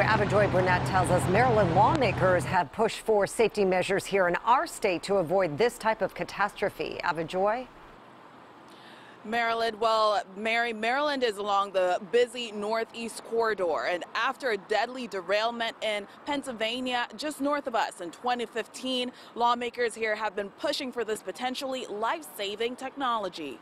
Where Avajoy Burnett tells us Maryland lawmakers have pushed for safety measures here in our state to avoid this type of catastrophe. Avajoy? Maryland, Maryland is along the busy northeast corridor, and after a deadly derailment in Pennsylvania, just north of us in 2015, lawmakers here have been pushing for this potentially life-saving technology.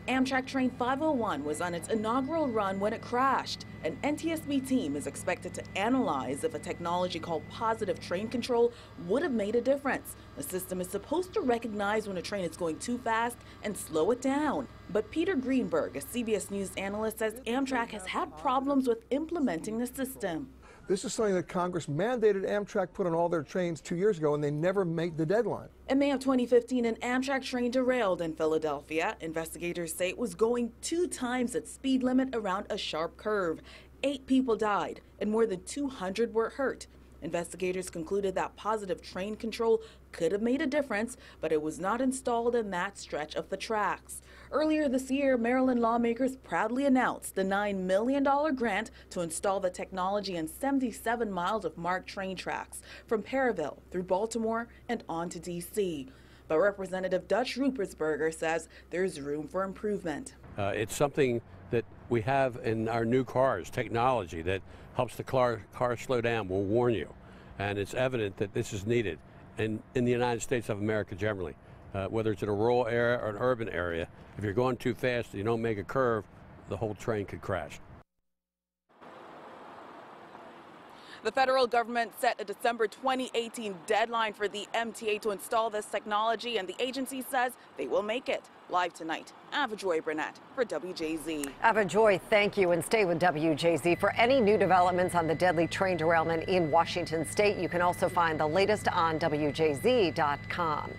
Amtrak train 501 was on its inaugural run when it crashed. An NTSB team is expected to analyze if a technology called positive train control would have made a difference. The system is supposed to recognize when a train is going too fast and slow it down. But Peter Greenberg, a CBS News analyst, says Amtrak has had problems with implementing the system. This is something that Congress mandated Amtrak put on all their trains 2 years ago, and they never made the deadline. In May of 2015, an Amtrak train derailed in Philadelphia. Investigators say it was going 2 times its speed limit around a sharp curve. 8 people died, and more than 200 were hurt. Investigators concluded that positive train control could have made a difference, but it was not installed in that stretch of the tracks. Earlier this year, Maryland lawmakers proudly announced the $9 million grant to install the technology in 77 miles of marked train tracks from Perryville through Baltimore and on to D.C. But Representative Dutch Rupersberger says there's room for improvement. It's something that we have in our new cars, technology that helps the car slow down, will warn you. And it's evident that this is needed in the United States of America generally. Whether it's in a rural area or an urban area, if you're going too fast and you don't make a curve, the whole train could crash. The federal government set a December 2018 deadline for the MTA to install this technology, and the agency says they will make it. Live tonight, Avajoy Burnett for WJZ. Avajoy, thank you, and stay with WJZ for any new developments on the deadly train derailment in Washington state. You can also find the latest on WJZ.com.